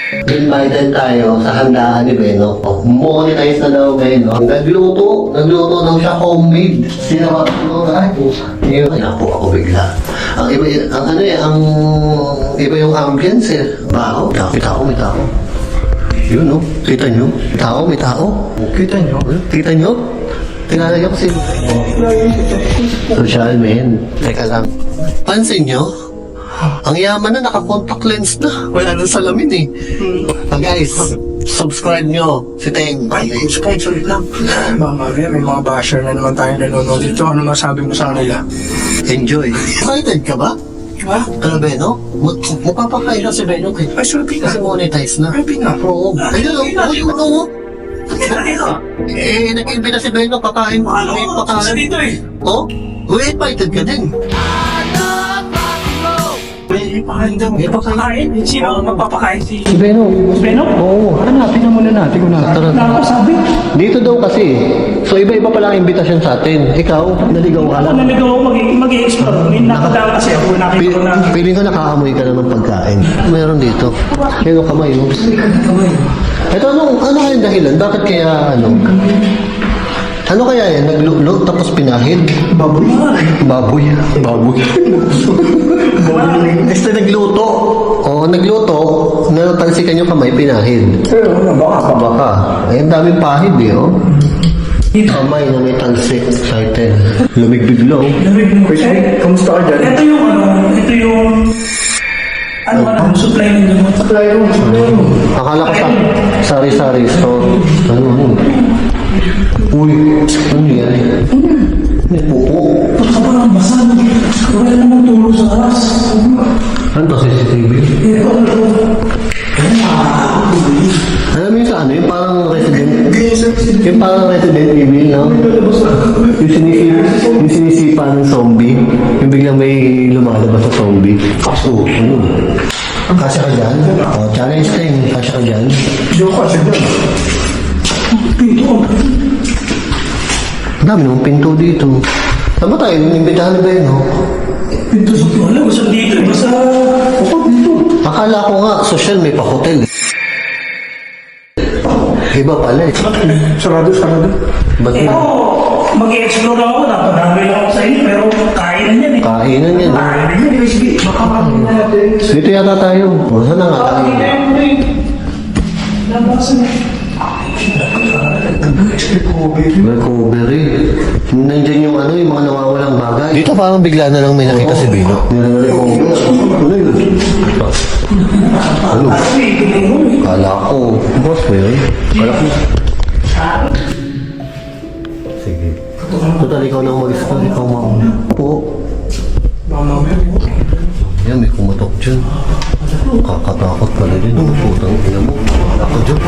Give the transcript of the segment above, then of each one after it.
Invited tayo sa handaan ni Beno. Monetize na daw Beno. Nagluto daw siya homemade. Sinarap ko, ay pusa. Napo ako bigla. Ang iba, ang iba yung ambience eh. Baho, may tao. Yun no, kita nyo? May tao. Kita nyo? Kita nyo? Tinalagyan ko si social men. Teka lang. Pansin nyo? Ang yaman na, naka-contact lens na. Wala nang salamin eh. Guys, subscribe nyo si Teng. Ay, subscribe lang. May mga basher na naman tayo nanonood dito. Ano masabi mo sa kanila? Enjoy. Excited ka ba? Ha? Ano Beno? Magpapakain na si Beno kay. Ay, sabi Kasi na. monetize na. Sabi na. Oo. Ayun, nag-invita si Beno, kakain. May pakain. dito eh. Oh? We invited ka din. May pakain. Sino ang magpapakain? Si Beno. Beno? Oo. Hanapin na muna natin kung Tara. Nakasabi. Dito daw kasi. So iba-iba pala ang invitation sa atin. Ikaw, naligaw ka lang. Naligaw ako mag-i-explore. May nakadaan kasi ako. Nakita ko na. Piling ko nakaamoy ka na ng pagkain. Meron dito. Kaya kamay mo. Ito ano kayang dahilan? Bakit kaya ano kaya yan? Nagluto tapos pinahid? Baboy. Basta nagluto. Oo, nagluto. Natalsikan yung kamay, pinahid. Baka. Ay, ang daming pahid eh, oh. Kamay na may talsik. Excited. Lumig bigla, oh. Kamusta ka dyan? Ito yung supply ninyo. Akala ko sari-sari store. Ano? Uy, ano yan? May pupo. Ba't ka ba nang basa? Wala namang tulog sa alas. Ano to, CCTV? Alam mo yung sa ano, yung parang Resident Evil, no? Yung sinisipa ng zombie. Yung biglang may lumalabas sa zombie. So, ano? Kasya ka dyan? O, challenge time. Kasya ka dyan? Ang dami namang pinto dito. Saan ba tayo? Inimbitahan na ba yun, no? Pinto sa wala. Basta dito. Basta dito. Akala ko nga, social may pa-hotel. Iba pala eh. Sarado. Ba't Mag-i-explore ako. Napadami lang ako sa inyo. Pero kainan yan eh. kainan yan? Eh. Kainan yan. Sige. Baka kami natin. Dito yata tayo. O, saan na nga tayo? Recovery. Nandiyan yung yung mga nawawalang bagay. Dito parang bigla na lang may nakita si Bino. Ano? Kala ko. Boss mo yun? Kala ko. Sige. Total, ikaw lang mag-start. Ikaw mauna. Po. Yan, may kumatok dyan. Kakatakot pala din. Ang putang ina mo. Ako dyan.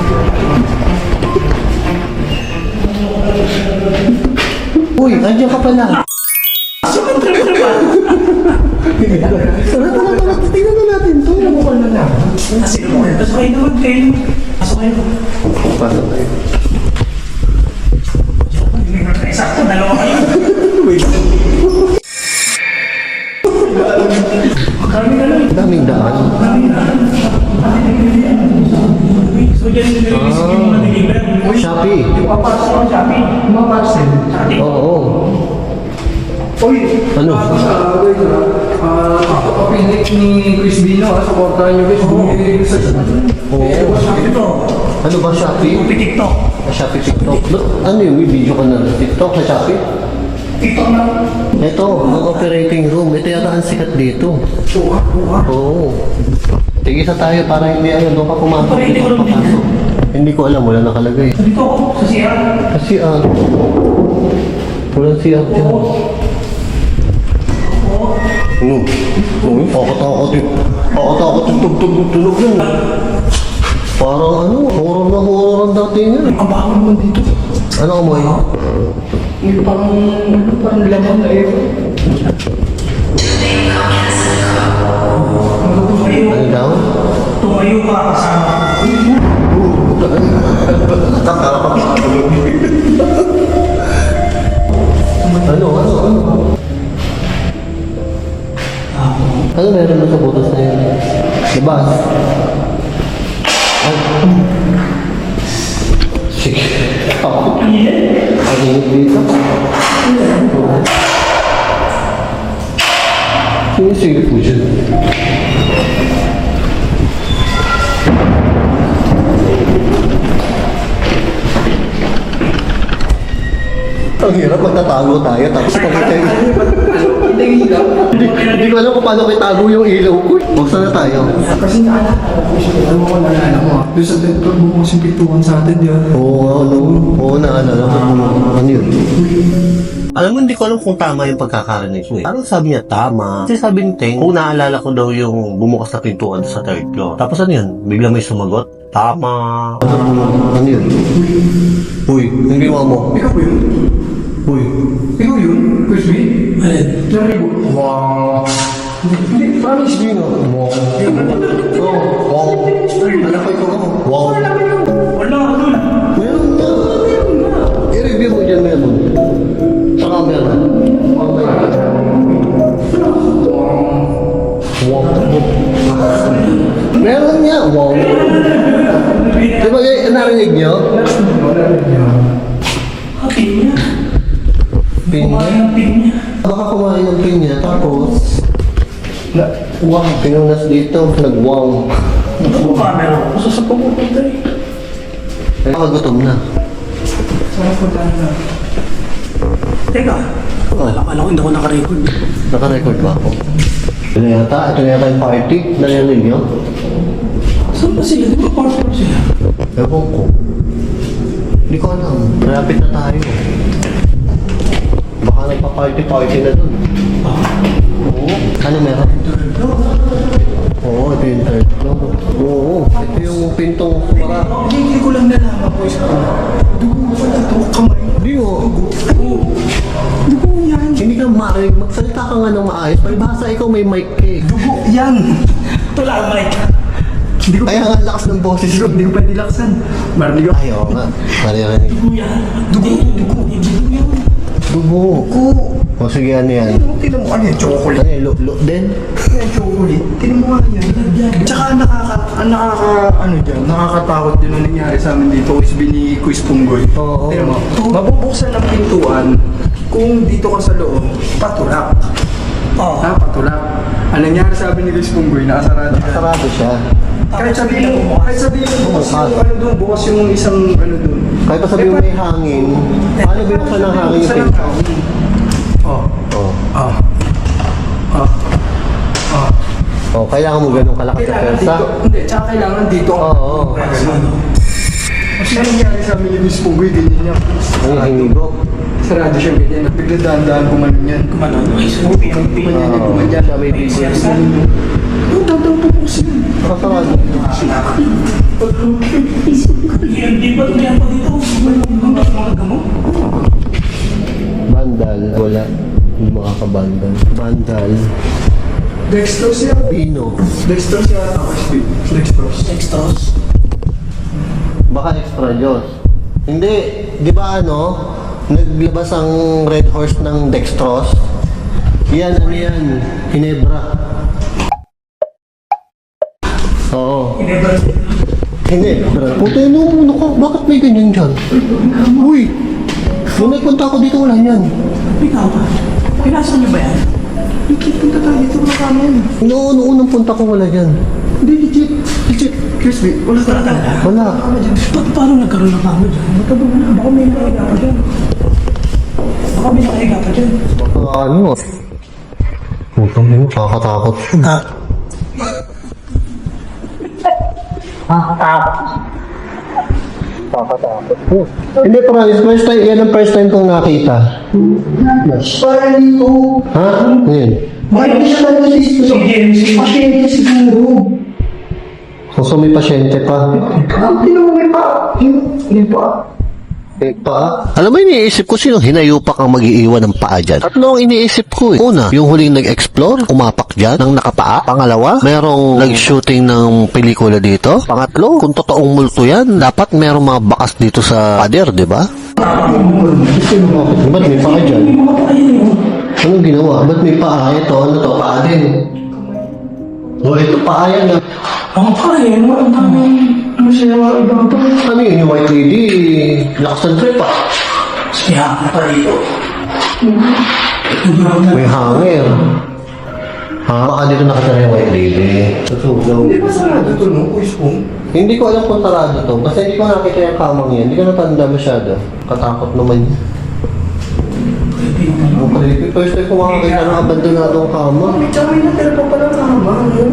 Uy, nandiyan ka pala. Tara. Tingnan na natin ito. Kasi pasok kayo naman kayo. Pasok kayo. Pasok tayo. Sakto, dalawa kayo. Daming daan. So, dyan nililinis yung mga deliver. Shopee. Papasok ko sa Shopee. Mga parcel. Oo. Uy! Ano? Papinig ni Chris Bino, supportahan nyo guys. Oo. Ito, Ano ba Shopee? TikTok. Shopee TikTok. Ano yung may video ka na? TikTok sa Shopee? TikTok na. Ito, ang operating room. Ito yata ang sikat dito. Oo. Tigisa tayo para hindi doon ka pumasok. Operating room din yan. Hindi ko alam, wala nakalagay. Dito ako, sa CR. Kasi walang CR dyan. Takot yung tugtog-tunog yan. Parang horror na horror ang dating yan. Ang baho naman dito. Ano amoy? Parang laman na eh. Ano daw? Tumayo ka kasama. Ano meron mo sa butas na yun? Labas. narinig dito. Sinisigit mo dyan. Ang hirap magtatago tayo tapos pagkatay. Hindi ko alam kung paano ko itago yung ilaw ko. Buksan na tayo. Kasi alam mo, naalala mo, doon sa doktor, bumukos yung pintuan sa atin, di ba? Oo, naalala ko. Ano yun? Alam mo, hindi ko alam kung tama yung pagkakarinig ko eh. Parang sabi niya, tama. Kasi sabi ni Teng, kung naalala ko daw yung bumukas na pintuan sa third floor. Tapos ano yun? Bigla may sumagot. Tama. Ano yun? Uy, hindi mo. Ikaw ba yun? Uy. Ikaw yun? Crispy? Alin? Narinig? Wow. Hindi, promise me, no? Wow. Wow. Anak ko ikaw ako. Wow. Wala ka dun. Meron na. I-review mo dyan meron. Sa camera. Wow. Meron niya. Wow. Diba narinig niyo? Pin niya. Pin niya? Kumain ng pin niya. Baka kumain ng pin niya, tapos wow, pinunas dito, nag-wow. Ito po camera. Kasi sa pupunta eh. Nakagutom na. Saan po tayo na? Teka. Akala ko hindi ako nakarecord. Naka-record ba ako? Ito na yata yung party. Narinig niyo? Saan ba sila? Di ba partner sila? Ewan ko. Hindi ko alam. Malapit na tayo. Baka nagpa-party na dun. Oo. Ano meron? Oo, ito yung third floor. Oo, ito yung pintong sumara. Hindi ko lang nalaman po isa. Dugo pa ito, kamay. Hindi mo. Dugo yan. Hindi ka marinig. Magsalita ka nga ng maayos. Palibhasa ikaw may mic eh. Dugo yan. Wala ang mic. Hindi ko Kaya nga ang lakas ng boses ko. Hindi ko pwede laksan. Marinig ako. Ay, oo nga. Marinig. Dugo yan. Dugo. Yan. Dugo. O sige, ano yan? Tinan mo, ano yan? Chocolate. Ano yan? Lo din? Ano yan? Chocolate. Tinan mo nga yan. Tsaka nakakatakot din ang nangyari sa amin dito. Quiz ni Quiz Punggoy. Oo. Tinan mo, mabubuksan ang pintuan kung dito ka sa loob, patulak. Oo. Patulak. Ang nangyari sa amin ni Quiz Punggoy, nakasarado siya. Sarado siya. Kahit sabihin mo bukas yung ano doon, bukas yung isang ano doon. Kahit pa sabihin mo may hangin, paano binuksan ng hangin yung pinto? Oh. Oo. Oh. Oh. Oh. Oh, kailangan mo ganun kalakas sa Kailangan pwersa. dito. Hindi, tsaka kailangan dito. Oo. Kasi nangyari sa amin ni Miss Punggoy, ganyan niya. Ang hinigo. Sarado siya ganyan. Bigla dahan-dahan kumanon yan. Kumano. Ay, supi ang pin. Kumanon yan, kumanon yan. Siya may video. Yung daw pupusin. Nakasarado. Hindi pa yan pa dito. Mga gamot. Bandal. Wala. Hindi makakabandal. Bandal. Dextrose yan. Pino. Dextrose yan. Dextrose. Dextrose. Baka extra Diyos. Hindi. Di ba naglabas ang Red Horse ng dextrose? Yan, ano yan? Hinebra. Oo. Hinebra. Hinebra. Puta yun yung ko. Bakit may ganyan dyan? Uy! Nung nagpunta ako dito, wala yan. Ikaw ba? Pinasok niyo ba yan? Punta tayo dito na kami. Noon, unang punta ko, wala dyan. Hindi, legit. Legit. Crispy. Wala Wala talaga. Wala. Paano nagkaroon ng kamo dyan? Matabang na. Baka may nakahiga pa dyan. Baka may nakahiga pa dyan. Ano? Putang ina, nakakatakot. Ha? Nakakatakot. Hindi, promise. First time, yan ang first time kong nakita. Parang dito. Ha? Ano yun? Bakit siya lang dito? Si James. Pasyente siguro. So, may pasyente pa. Tinan mo may pa. Hindi pa. Paa? Alam mo, iniisip ko sino hinayupak ang mag-iiwan ng paa dyan. Tatlo ang iniisip ko eh. Una, yung huling nag-explore, umapak dyan ng nakapaa. Pangalawa, merong nag-shooting ng pelikula dito. Pangatlo, kung totoong multo yan, dapat merong mga bakas dito sa pader, di ba? Ba't may paa dyan? Anong ginawa? Ba't may paa? Ito, ano to? Paa din. O, ito paa yan. Ang pare, ang daming... Ano siya mga ibang to? Ano yun, yung white lady? Lakas ng trip ah. Kaya ako rito. May hanger. Ha? Baka dito nakatira yung white lady. Susugaw. Hindi ba sarado ito, no? Uy, spoon. Hindi ko alam kung sarado to. Basta hindi ko nakita yung kamang yan. Hindi ko natanda masyado. Katakot naman yun. Ang creepy. First time ko makakita ng abandonadong kama. May tsaka may natira pa pala kama, no?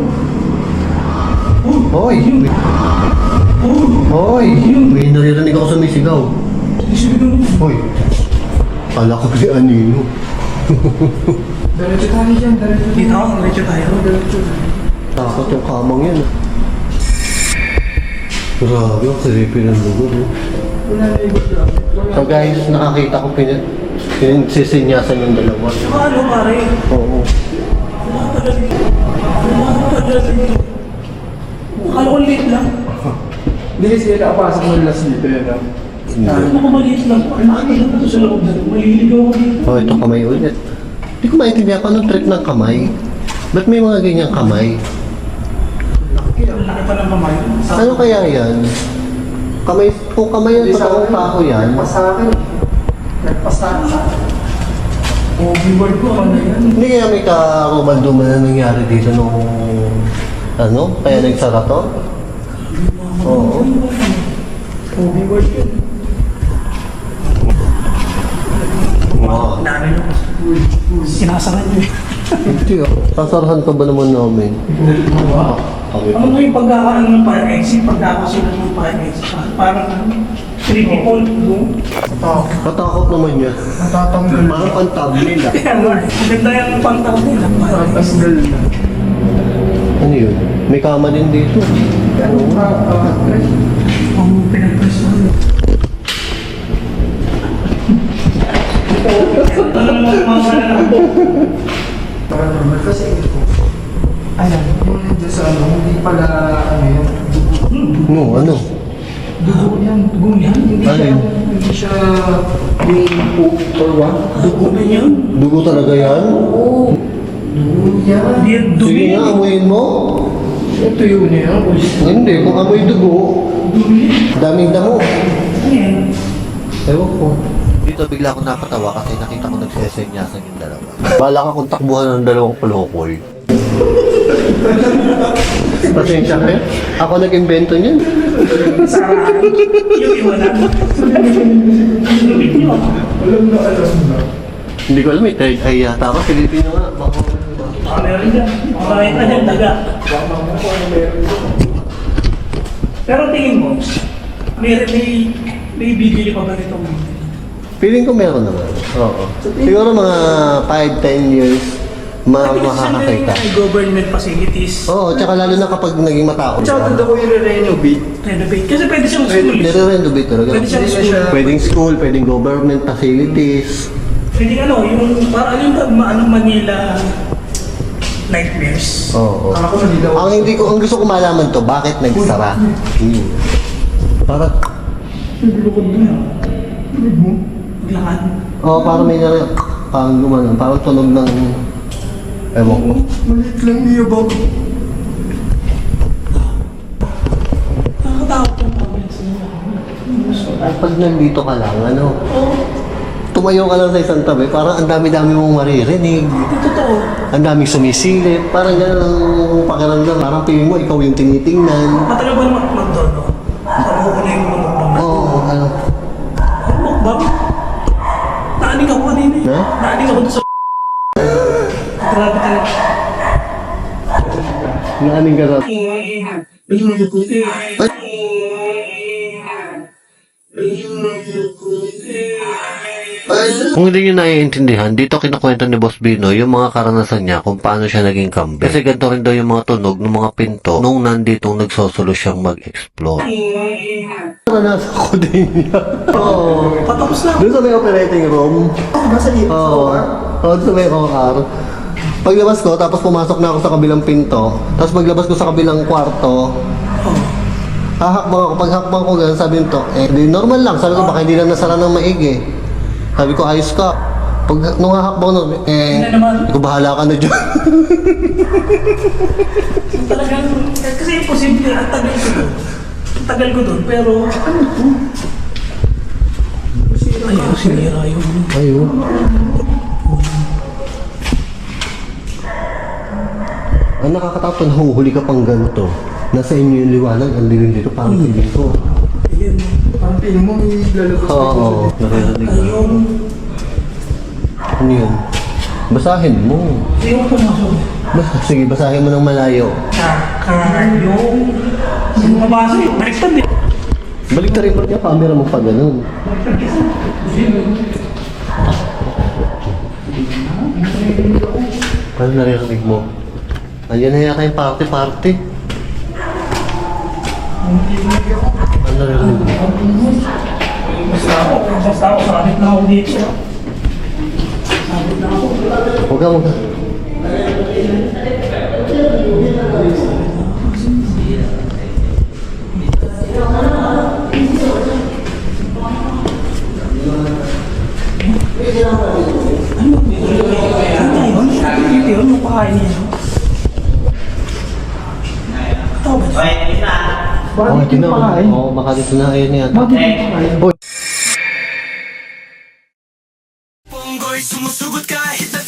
Hoy! Hoy! May naririnig ako sumisigaw. Hoy! Kala ko si Anino. Diretso tayo dyan, diretso. Dito ako, medyo tayo. Takot yung kamang yan. Grabe, ang creepy ng lugar. Wala na ibig dyan. So guys, nakakita ko pinagsisinyasan yung dalawa. Saka ano pare? Oo. Akala ko late lang. Hindi sila nakapasok ng last dito yan, no? Ano ko maliit lang? Nakakita ko sa loob na. Maliligaw ako dito. Oh, ito kamay ulit. Hindi ko maintindihan kung anong trick ng kamay. Ba't may mga ganyang kamay? Ang laki pa ng kamay. Ano kaya yan? Kamay, kung kamay ng totoong tao yan, Nagpasakin. Nagpasakin. Oh, billboard ko, ano yan? hindi kaya may karumalduman na nangyari dito nung ano? Kaya nagsara to? Oo. Oh, billboard yun. Wow. Namin yun. Sinasara niyo eh. Hindi ah. Sasarahan ka ba naman namin? Ano mo yung pagkakaroon ng fire exit? Pagkakaroon ng fire exit. Parang ano? 3 people. Katakot naman yan. Natatanggal. Parang pantabli na. Kaya nga, maganda yung pangtawag nila. Natatanggal na. Ano yun? May kama din dito. Ano ka? Ang pinag-press mo. Ano mo mga Para normal kasi ito. Ayan, yung nandiyan sa ano, hindi pala ano yun. No, ano? dugo yan? Dugo yan? Hindi siya yung poop or what. Dugo ba yan? Dugo talaga yan? Oo. Dugo yan. Hindi yan dugo Sige nga, yan. amuyin mo. Ito yun eh. Uy. Hindi, kung amoy dugo, Dugo yan. daming damo. Ano yan? Ewan ko. Dito bigla ako nakatawa kasi nakita ko nagsesenyasan yung dalawa. Bala ka kung takbuhan ng dalawang palokoy. Pasensya kayo. Ako nag-invento niyan. Saraan. Yung iwanan. Alam na. Hindi ko alam, may third eye yata ako. Pilipino nga. Baka Meron dyan. Makakit na dyan daga. Baka mamaya ko ano meron dito. Pero tingin mo, may bibili pa ba nito? feeling ko meron naman. Oo. Siguro mga 5-10 years, makakakita. May government facilities. Oo, tsaka lalo na kapag naging matao. Tsaka doon ko yung re-renovate. Renovate. Kasi pwede siyang school. Nire-renovate talaga. Pwede siyang Hindi na school. siya- Pwedeng school, pwedeng government facilities. Pwede ano, yung parang yung Manila nightmares. Oo. Akala ko nalilaw. Ang gusto ko malaman to, bakit nagsara? Parang, Lulukod na. Maglakad. parang may parang gumanon, parang tunog ng, ewan ko. Maliit lang niya ba? Nakakatakot yung comments nila. Pag nandito ka lang, ano, Oo. tumayo ka lang sa isang tabi, parang ang dami-dami mong maririnig. Totoo. Ang daming sumisilip, parang gano'n ang pakiramdam. Parang piling mo, ikaw yung tinitingnan. Matagal ba naman mag-doon, no? Parang ko na yung mga mukbang. Oo, ano. Mukbang? Naaning ako kanina eh. Ha? Naaning ako doon sa grabe talaga. Naaning ka na. Kung hindi nyo naiintindihan, dito kinukwento ni Boss Bino yung mga karanasan niya kung paano siya naging kambing. Kasi ganito rin daw yung mga tunog ng mga pinto nung nandito nagsosolo siyang mag-explore. Karanasan ko din yan. Oo. Patapos na. Doon sa may operating room. Nasa dito. Oo. Doon sa may OR. Paglabas ko, tapos pumasok na ako sa kabilang pinto. Tapos paglabas ko sa kabilang kwarto, hahakbang ako. Paghakbang ko ganun, sabi nito, di normal lang. Sabi ko, baka hindi lang nasara ng maigi. Sabi ko, ayos ka. Pag nung hahakbang nun, Hindi naman. ikaw bahala ka na dyan. Talagang, kasi imposible, ang tagal ko doon. Ang tagal ko doon, pero ano to? Ayun, sinira yung ano. Ayun. Ang nakakatakot na huhuli ka pang ganito. Nasa inyo yung liwanag, ang lilim dito, parang feeling ko. Ayun. Parang feeling mo may lalabas Oo, naririnig. Ayun. Ano yun? Basahin mo. Ayun pumasok. Sige, basahin mo ng malayo. Yung mabasa eh. Baliktad eh. Balik na rin mo yung camera mo pa ganun. Paano naririnig mo? Andiyan na yata yung party-party. Paano naririnig mo? Basta ako, sabit na ako dito. Sabit na ako. Huwag ka, huwag ka. Ito yun, mapakain niya. Ito ba? Bakit Ito yung na. pakain? Oo, baka dito na. Ayun yan. Bakit yung pakain? Hoy! Punggoy sumusugot kahit na